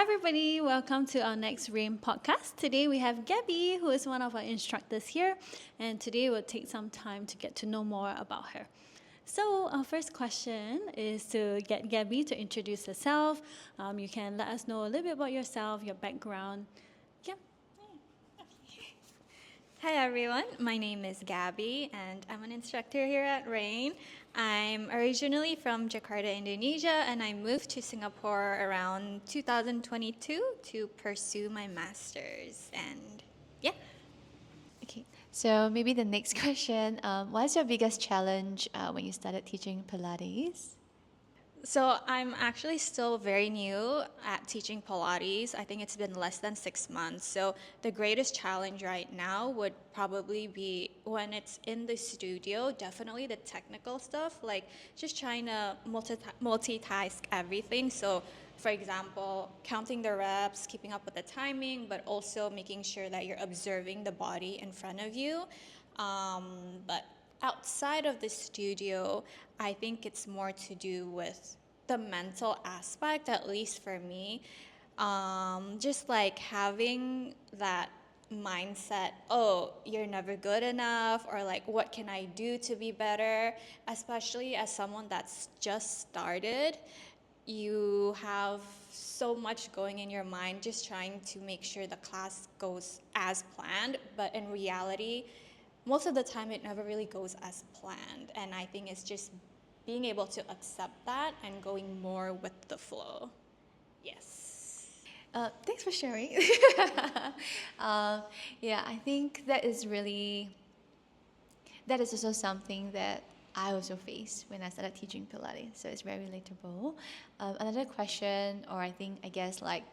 Hi everybody, welcome to our next REIGN podcast. Today we have Gaby, who is one of our instructors here, and today we'll take some time to get to know more about her. So our first question is to get Gaby to introduce herself. You can let us know a little bit about yourself, your background. Yeah. Hi everyone, my name is Gaby and I'm an instructor here at REIGN. I'm originally from Jakarta, Indonesia, and I moved to Singapore around 2022 to pursue my master's. And yeah. Okay, so maybe the next question, what's your biggest challenge when you started teaching Pilates? So I'm actually still very new at teaching Pilates. I think it's been less than 6 months. So the greatest challenge right now would probably be when it's in the studio, definitely the technical stuff, like just trying to multitask everything. So for example, counting the reps, keeping up with the timing, but also making sure that you're observing the body in front of you. But outside of the studio, I think it's more to do with the mental aspect, at least for me. Just like having that mindset, oh, you're never good enough, or like, what can I do to be better? Especially as someone that's just started, you have so much going in your mind, just trying to make sure the class goes as planned, but in reality, most of the time it never really goes as planned. And I think it's just being able to accept that and going more with the flow. Yes. Thanks for sharing. Yeah, I think that is also something that I also faced when I started teaching Pilates, so it's very relatable. Another question, or I guess like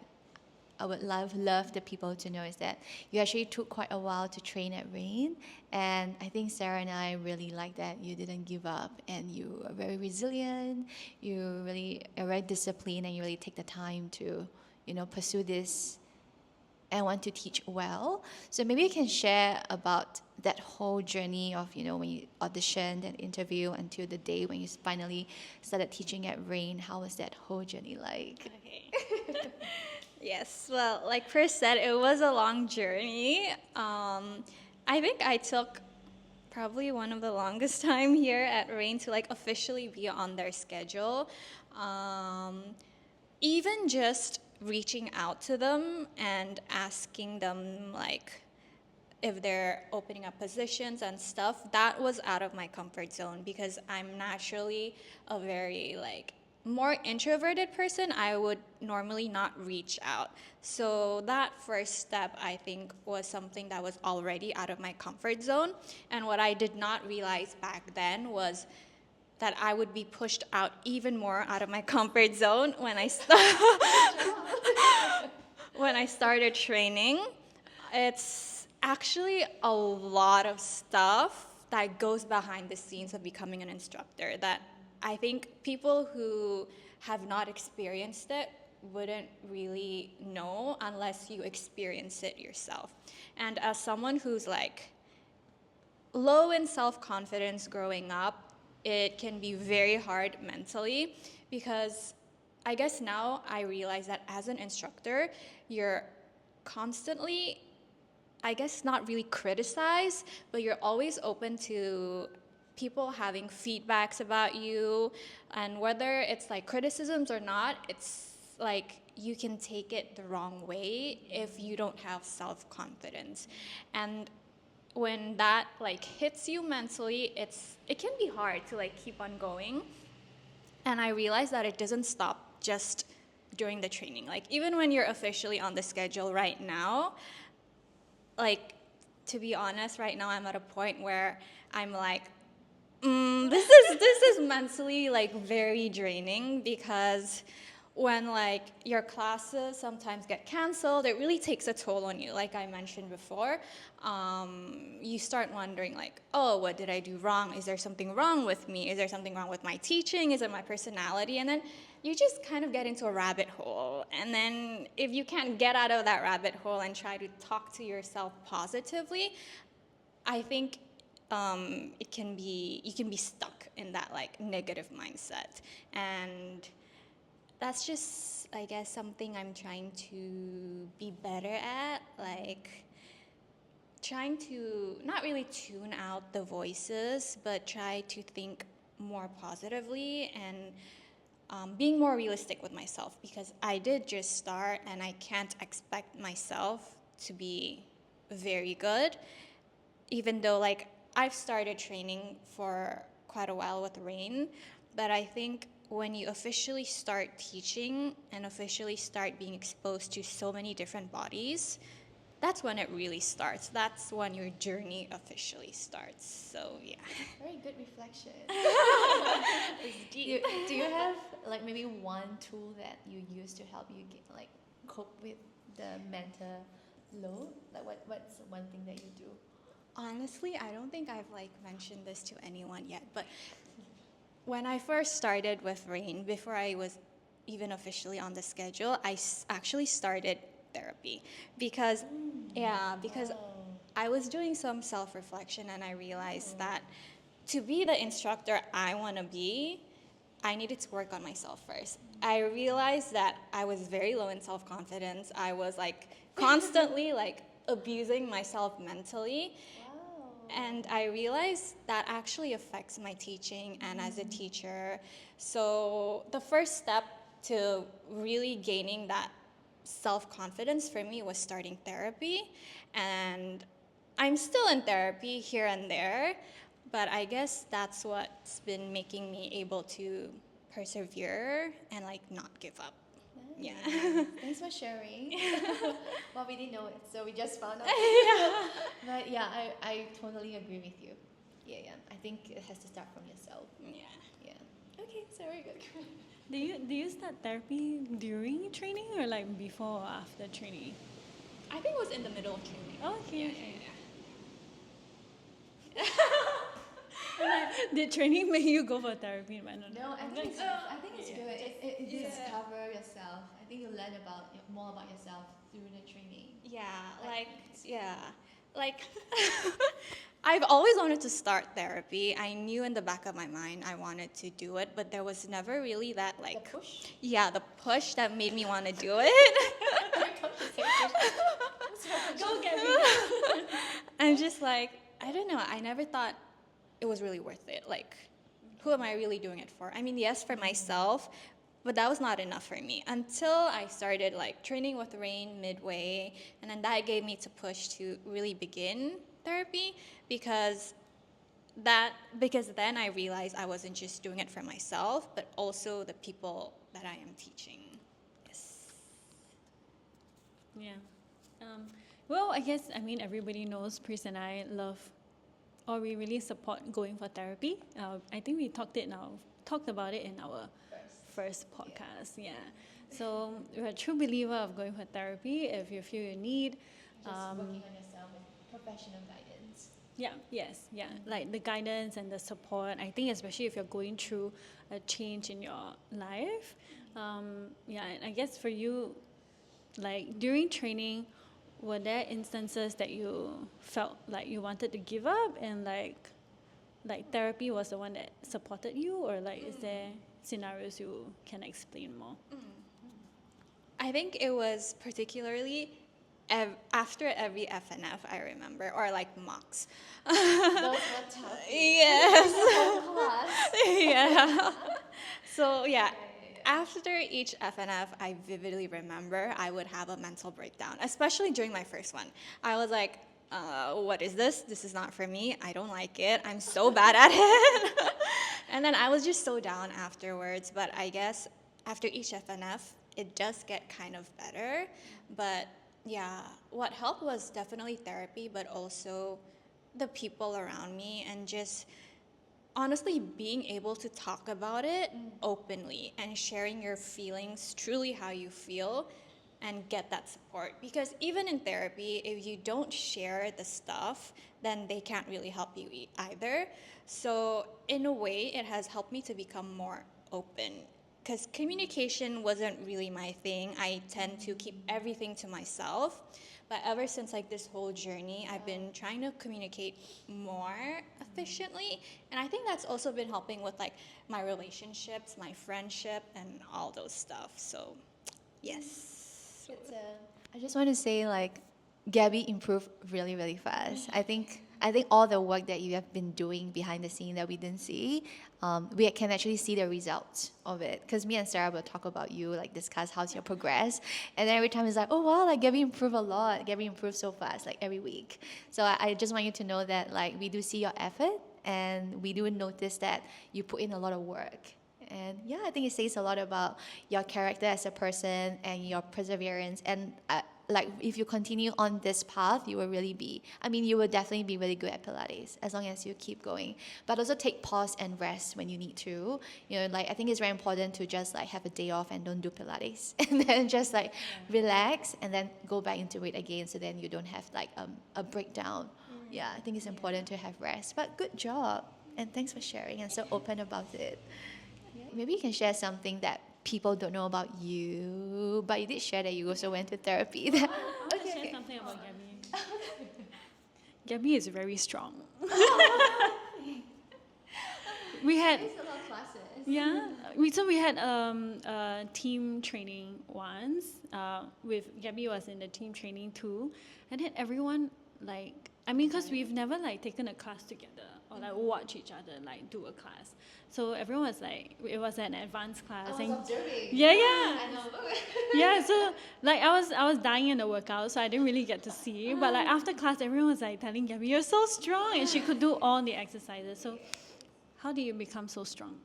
I would love the people to know is that you actually took quite a while to train at REIGN, and I think Sarah and I really like that you didn't give up and you are very resilient. You really are very disciplined and you really take the time to pursue this and want to teach well. So maybe you can share about that whole journey of when you auditioned and interview until the day when you finally started teaching at REIGN. How was that whole journey like? Okay. Yes, well, like Chris said, it was a long journey. I think I took probably one of the longest time here at REIGN to like officially be on their schedule. Even just reaching out to them and asking them like if they're opening up positions and stuff, that was out of my comfort zone because I'm naturally a very like more introverted person. I would normally not reach out. So that first step, I think, was something that was already out of my comfort zone. And what I did not realize back then was that I would be pushed out even more out of my comfort zone when when I started training. It's actually a lot of stuff that goes behind the scenes of becoming an instructor that I think people who have not experienced it wouldn't really know unless you experience it yourself. And as someone who's like low in self-confidence growing up, it can be very hard mentally because I guess now I realize that as an instructor, you're constantly, I guess, not really criticized, but you're always open to people having feedbacks about you, and whether it's like criticisms or not, it's like you can take it the wrong way if you don't have self-confidence. And when that like hits you mentally, it can be hard to like keep on going. And I realized that it doesn't stop just during the training. Like even when you're officially on the schedule right now, like to be honest, right now I'm at a point where I'm like, this is mentally like very draining because when like your classes sometimes get canceled, it really takes a toll on you. Like I mentioned before, you start wondering like, oh, what did I do wrong? Is there something wrong with me? Is there something wrong with my teaching? Is it my personality? And then you just kind of get into a rabbit hole. And then if you can't get out of that rabbit hole and try to talk to yourself positively, I think you can be stuck in that like negative mindset. And that's just that's, I guess, something I'm trying to be better at, like trying to not really tune out the voices, but try to think more positively and being more realistic with myself, because I did just start and I can't expect myself to be very good, even though like I've started training for quite a while with REIGN. But I think when you officially start teaching and officially start being exposed to so many different bodies, that's when it really starts. That's when your journey officially starts. So yeah. Very good reflection. It's do, deep. do you have like maybe one tool that you use to help you get, like cope with the mental load? Like what's one thing that you do? Honestly, I don't think I've like mentioned this to anyone yet, but when I first started with REIGN, before I was even officially on the schedule, I actually started therapy because because Wow. I was doing some self-reflection and I realized that to be the instructor I want to be, I needed to work on myself first. I realized that I was very low in self-confidence. I was like constantly like abusing myself mentally. Wow. And I realized that actually affects my teaching and as a teacher. So the first step to really gaining that self-confidence for me was starting therapy. And I'm still in therapy here and there, but I guess that's what's been making me able to persevere and like not give up. Nice. Yeah. Thanks for sharing. Well, we didn't know it, so we just found out. But yeah, I totally agree with you. Yeah. I think it has to start from yourself. Yeah. Yeah. Okay, so very good. Do you start therapy during training or like before or after training? I think it was in the middle of training. Oh, okay, Yeah, okay. yeah. Did training make you go for therapy? I don't know. No, I think it's good. It Yeah. discover yourself. I think you learn about more about yourself through the training. Like I've always wanted to start therapy. I knew in the back of my mind I wanted to do it, but there was never really that like The push. yeah, the push that made me want to do it. Go get me. I'm just like, I don't know, I never thought it was really worth it. Like, who am I really doing it for? I mean, yes, for myself, but that was not enough for me until I started like training with REIGN midway, and then that gave me to push to really begin therapy because then I realized I wasn't just doing it for myself, but also the people that I am teaching. Yes. Yeah. Well, I guess, I mean, everybody knows Pris and I love, or we really support going for therapy. I think we talked about it in our first podcast. Yeah. So we're a true believer of going for therapy if you feel you need. Just working on yourself with professional guidance. Yeah, yes, yeah. Like the guidance and the support. I think especially if you're going through a change in your life. Yeah, and I guess for you, like during training, were there instances that you felt like you wanted to give up and like therapy was the one that supported you, or like is there scenarios you can explain more? I think it was particularly after every FNF, I remember, or like mocks. Those were tough. Yes. Whole class. Yeah. So yeah, after each FNF, I vividly remember I would have a mental breakdown, especially during my first one. I was like, what is this? This is not for me. I don't like it. I'm so bad at it. And then I was just so down afterwards. But I guess after each FNF, it does get kind of better. But yeah, what helped was definitely therapy, but also the people around me and just honestly being able to talk about it openly and sharing your feelings truly how you feel and get that support. Because even in therapy, if you don't share the stuff, then they can't really help you either. So in a way, it has helped me to become more open, because communication wasn't really my thing. I tend to keep everything to myself. But ever since like this whole journey, I've been trying to communicate more efficiently. And I think that's also been helping with like my relationships, my friendship, and all those stuff. So Yes. I just want to say, like, Gabby improved really, really fast. I think all the work that you have been doing behind the scene that we didn't see, we can actually see the results of it. Because me and Sarah will talk about you, like discuss how's your progress, and then every time it's like, oh wow, like Gabby improved a lot. Gabby improved so fast, like every week. So I just want you to know that like we do see your effort, and we do notice that you put in a lot of work. And yeah, I think it says a lot about your character as a person and your perseverance. And like, if you continue on this path, you will really be, I mean, you will definitely be really good at Pilates as long as you keep going. But also take pause and rest when you need to. You know, like, I think it's very important to just like have a day off and don't do Pilates. And then just like relax and then go back into it again, so then you don't have like a breakdown. Yeah, I think it's important to have rest. But good job. And thanks for sharing and so open about it. Maybe you can share something that people don't know about you, but you did share that you also went to therapy. I want to share something about Gabby. Gabby is very strong. We had yeah. We had team training once. With Gabby was in the team training too, and then everyone like because we've never like taken a class together or like watch each other like do a class. So everyone was like, it was an advanced class. I was observing. Yeah. I know. Yeah, so like I was dying in the workout, so I didn't really get to see. But like after class, everyone was like telling Gabby, "You're so strong," and she could do all the exercises. So, how do you become so strong?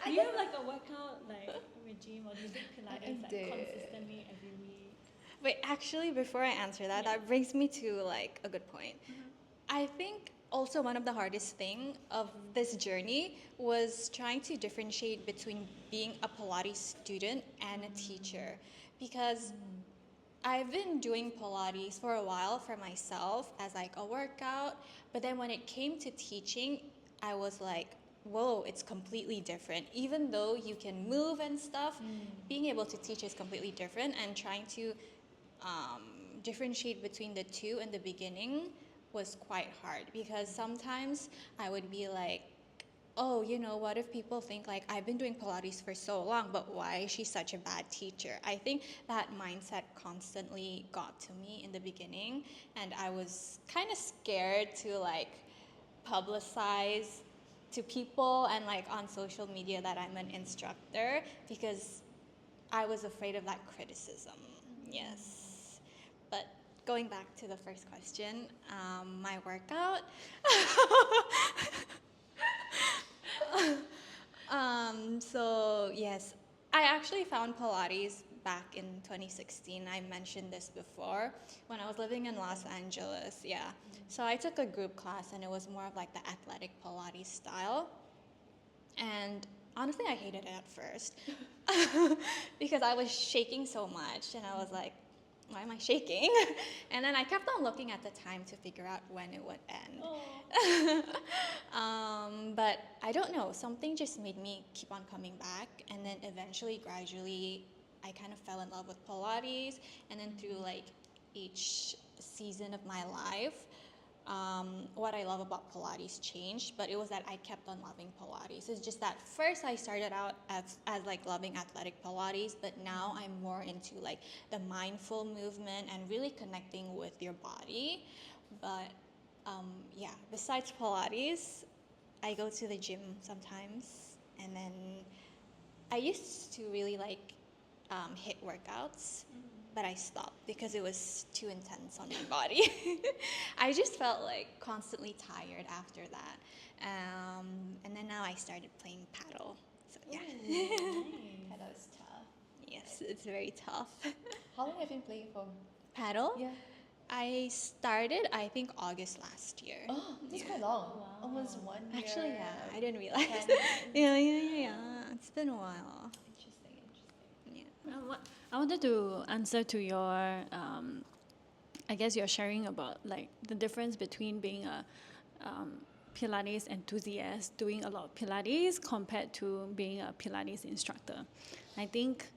Do you have like a workout like regime, or do you do Pilates like consistently every week? Wait, actually, before I answer that, that brings me to like a good point. I think also one of the hardest thing of this journey was trying to differentiate between being a Pilates student and a teacher, because I've been doing Pilates for a while for myself as like a workout, but then when it came to teaching, I was like, whoa, it's completely different. Even though you can move and stuff, being able to teach is completely different, and trying to differentiate between the two in the beginning was quite hard, because sometimes I would be like, oh, you know, what if people think like I've been doing Pilates for so long, but why is she such a bad teacher? I think that mindset constantly got to me in the beginning, and I was kind of scared to like publicize to people and like on social media that I'm an instructor, because I was afraid of that criticism. Yes. But going back to the first question, my workout. So yes, I actually found Pilates back in 2016. I mentioned this before when I was living in Los Angeles. Yeah. So I took a group class, and it was more of like the athletic Pilates style. And honestly, I hated it at first because I was shaking so much, and I was like, why am I shaking? And then I kept on looking at the time to figure out when it would end. But I don't know, something just made me keep on coming back, and then eventually, gradually, I kind of fell in love with Pilates, and then through like each season of my life, what I love about Pilates changed, but it was that I kept on loving Pilates. It's just that first I started out as like loving athletic Pilates, but now I'm more into like the mindful movement and really connecting with your body. But yeah, besides Pilates, I go to the gym sometimes, and then I used to really like HIIT workouts, but I stopped because it was too intense on my body. I just felt like constantly tired after that. And then now I started playing paddle. So yeah. Paddle is tough. Yes, it's very tough. How long have you been playing for? Paddle? Yeah. I started, I think, August last year. Oh, that's quite long. Almost 1 year. Actually, yeah, I didn't realize. 10 months. Yeah. It's been a while. Interesting. Yeah. I wanted to answer to your, I guess you're sharing about like the difference between being a Pilates enthusiast, doing a lot of Pilates, compared to being a Pilates instructor. I think,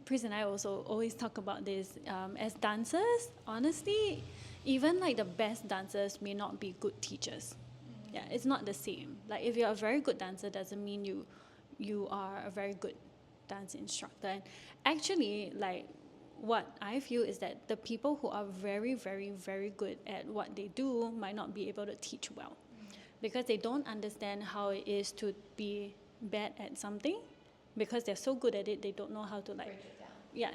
Pris and I also always talk about this. As dancers, honestly, even like the best dancers may not be good teachers. Yeah, it's not the same. Like if you're a very good dancer, doesn't mean you you are a very good dance instructor. And actually, like, what I feel is that the people who are very, very, very good at what they do might not be able to teach well because they don't understand how it is to be bad at something, because they're so good at it, they don't know how to like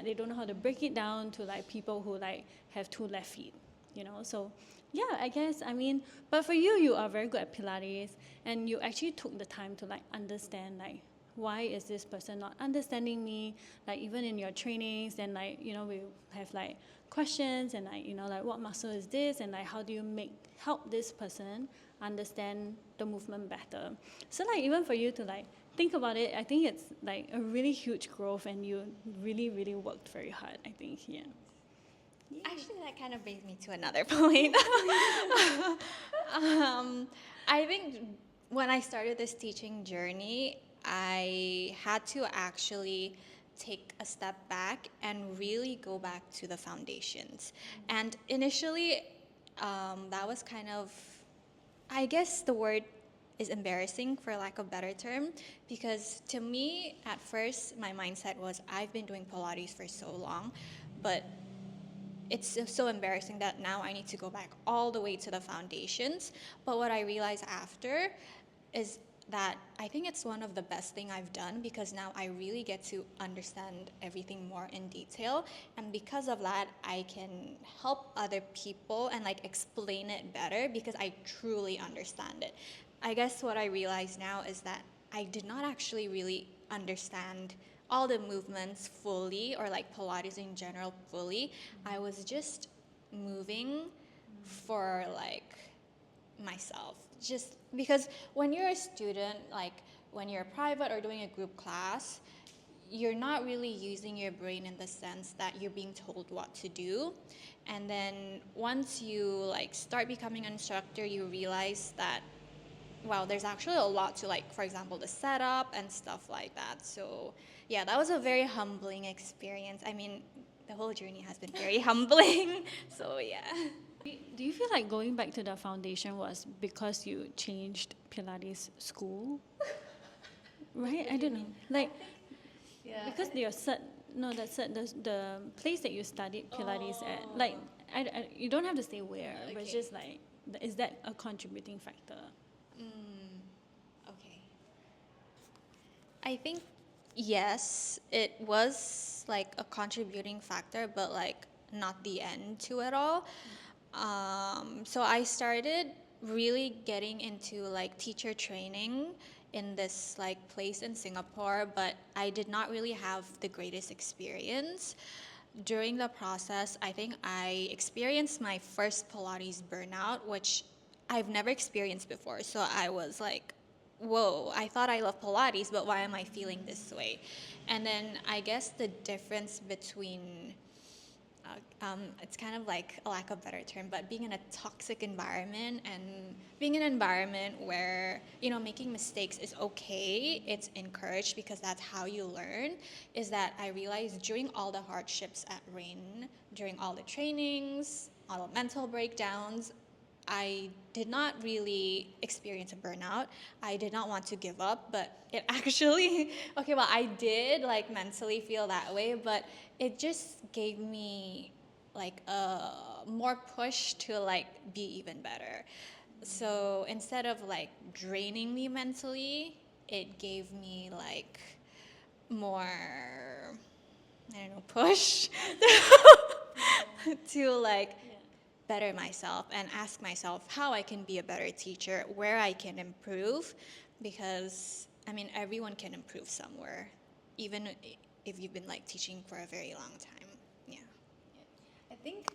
they don't know how to break it down to like people who like have two left feet, you know. So yeah, I guess, I mean, but for you, you are very good at Pilates, and you actually took the time to like understand, like, why is this person not understanding me? Like, even in your trainings, then like, you know, we have like questions and like, you know, like, what muscle is this, and like, how do you help this person understand the movement better? So like, even for you to like think about it, I think it's like a really huge growth, and you really, really worked very hard, I think. Yeah. Actually, that kind of brings me to another point. I think when I started this teaching journey, I had to actually take a step back and really go back to the foundations. And initially, that was kind of, I guess the word is embarrassing, for lack of a better term, because to me, at first, my mindset was, I've been doing Pilates for so long, but it's so embarrassing that now I need to go back all the way to the foundations. But what I realized after is that I think it's one of the best thing I've done, because now I really get to understand everything more in detail, and because of that I can help other people and like explain it better because I truly understand it. I guess what I realize now is that I did not actually really understand all the movements fully, or like Pilates in general fully. I was just moving for like myself, just because when you're a student, like when you're private or doing a group class, you're not really using your brain in the sense that you're being told what to do. And then once you like start becoming an instructor, you realize that, wow, there's actually a lot to, like, for example, the setup and stuff like that. So yeah, that was a very humbling experience. I mean, the whole journey has been very humbling. So yeah. Do you feel like going back to the foundation was because you changed Pilates school? Right? I don't know. Like, because your the place that you studied Pilates at, like, you don't have to say where, but it's just like, is that a contributing factor? Okay. I think yes, it was like a contributing factor, but like not the end to it all. So I started really getting into like teacher training in this like place in Singapore, but I did not really have the greatest experience. During the process, I think I experienced my first Pilates burnout, which I've never experienced before. So I was like, whoa, I thought I loved Pilates, but why am I feeling this way? And then I guess the difference between it's kind of like a lack of a better term, but being in a toxic environment and being in an environment where, you know, making mistakes is okay, it's encouraged because that's how you learn, is that I realized during all the hardships at REIGN, during all the trainings, all the mental breakdowns, I did not really experience a burnout. I did not want to give up, but it actually, okay, well, I did like mentally feel that way, but it just gave me like a more push to like be even better. So instead of like draining me mentally, it gave me like more, I don't know, push to like better myself and ask myself how I can be a better teacher, where I can improve, because I mean everyone can improve somewhere, even if you've been like teaching for a very long time. Yeah. I think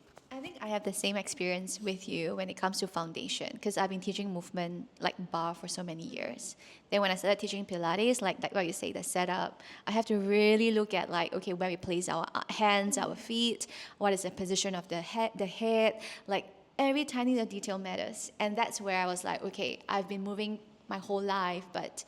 I have the same experience with you when it comes to foundation, because I've been teaching movement like bar for so many years. Then when I started teaching Pilates, like what you say, the setup, I have to really look at like, okay, where we place our hands, our feet, what is the position of the head, like every tiny little detail matters. And that's where I was like, okay, I've been moving my whole life, but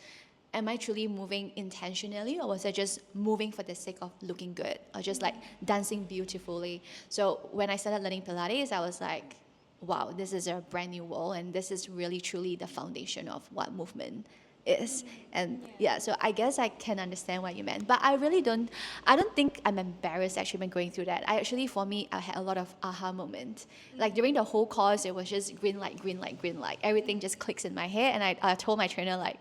am I truly moving intentionally, or was I just moving for the sake of looking good, or just like dancing beautifully? So when I started learning Pilates, I was like, wow, this is a brand new world, and this is really truly the foundation of what movement is. And yeah, so I guess I can understand what you meant. But I don't think I'm embarrassed actually when going through that. For me, I had a lot of aha moments. Like during the whole course, it was just green light, green light, green light. Everything just clicks in my head. And I told my trainer, like,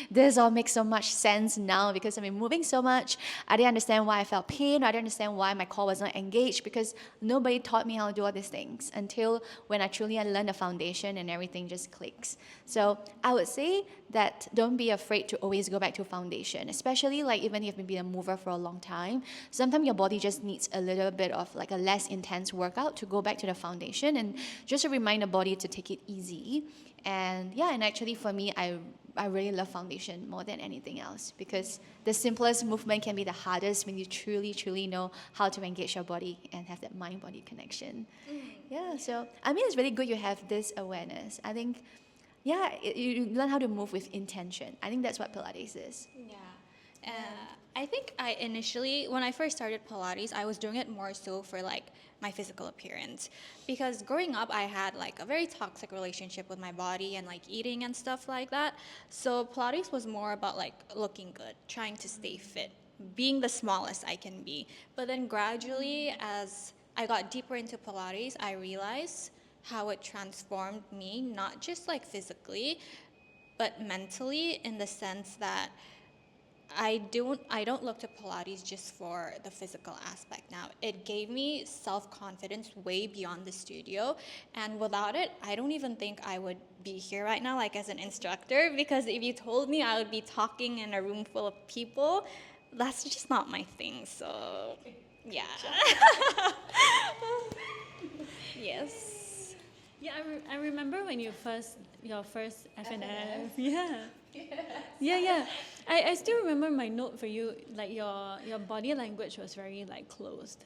this all makes so much sense now because I've been moving so much. I didn't understand why I felt pain. I didn't understand why my core was not engaged because nobody taught me how to do all these things until when I truly learned the foundation and everything just clicks. So I would say that don't be afraid to always go back to foundation, especially like even if you've been a mover for a long time. Sometimes your body just needs a little bit of like a less intense workout to go back to the foundation and just to remind the body to take it easy. And yeah, and actually for me, I really love foundation more than anything else because the simplest movement can be the hardest when you truly know how to engage your body and have that mind-body connection. Yeah, so I mean, it's really good you have this awareness. I think, yeah, you learn how to move with intention. I think that's what Pilates is. Yeah. I think when I first started Pilates, I was doing it more so for like my physical appearance. Because growing up, I had like a very toxic relationship with my body and like eating and stuff like that. So Pilates was more about like looking good, trying to stay fit, being the smallest I can be. But then gradually, as I got deeper into Pilates, I realized how it transformed me, not just like physically, but mentally, in the sense that I don't look to Pilates just for the physical aspect now. It gave me self-confidence way beyond the studio, and without it, I don't even think I would be here right now like as an instructor, because if you told me I would be talking in a room full of people, that's just not my thing. So, yeah. Yes. Yeah, I remember when your first FNF. Yeah. Yeah. I still remember my note for you, like your body language was very like closed.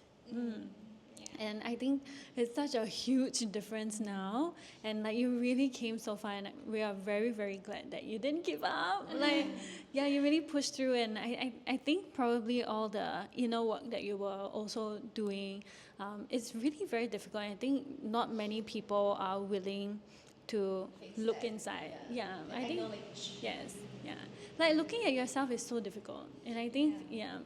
And I think it's such a huge difference now. And like you really came so far, and we are very, very glad that you didn't give up. Like, yeah, you really pushed through. And I think probably all the inner work that you were also doing, it's really very difficult. I think not many people are willing to look inside. Yeah, I think yes, yeah. Like looking at yourself is so difficult, and I think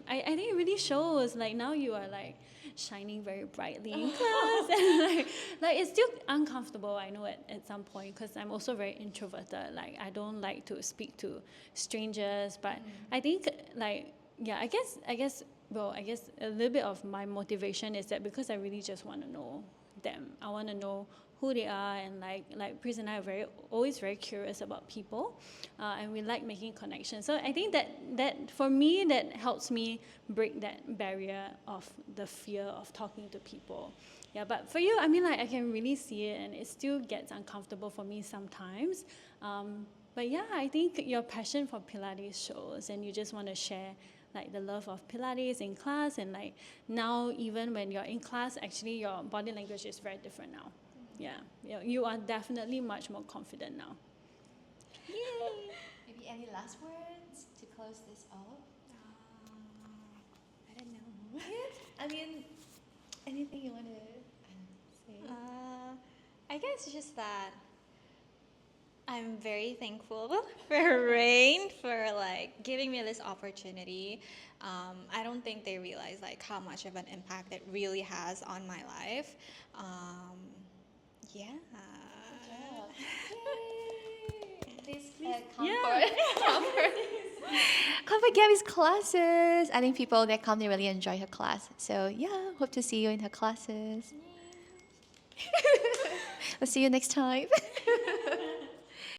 I think it really shows. Like now you are like shining very brightly in class, and like it's still uncomfortable. I know at some point because I'm also very introverted. Like I don't like to speak to strangers, but I think like I guess a little bit of my motivation is that because I really just want to know them. I want to know who they are, and like Pris and I are always very curious about people, and we like making connections. So I think that for me that helps me break that barrier of the fear of talking to people. Yeah, but for you, I mean, like I can really see it, and it still gets uncomfortable for me sometimes. But yeah, I think your passion for Pilates shows, and you just want to share like the love of Pilates in class, and like now even when you're in class, actually your body language is very different now. Yeah, you are definitely much more confident now. Yay! Maybe any last words to close this off? I don't know. I mean, anything you want to say? I guess just that I'm very thankful for REIGN for like giving me this opportunity. I don't think they realize like how much of an impact it really has on my life. Yeah. Please come for Gaby's classes. I think people that come, they really enjoy her class. So yeah, hope to see you in her classes. We'll see you next time.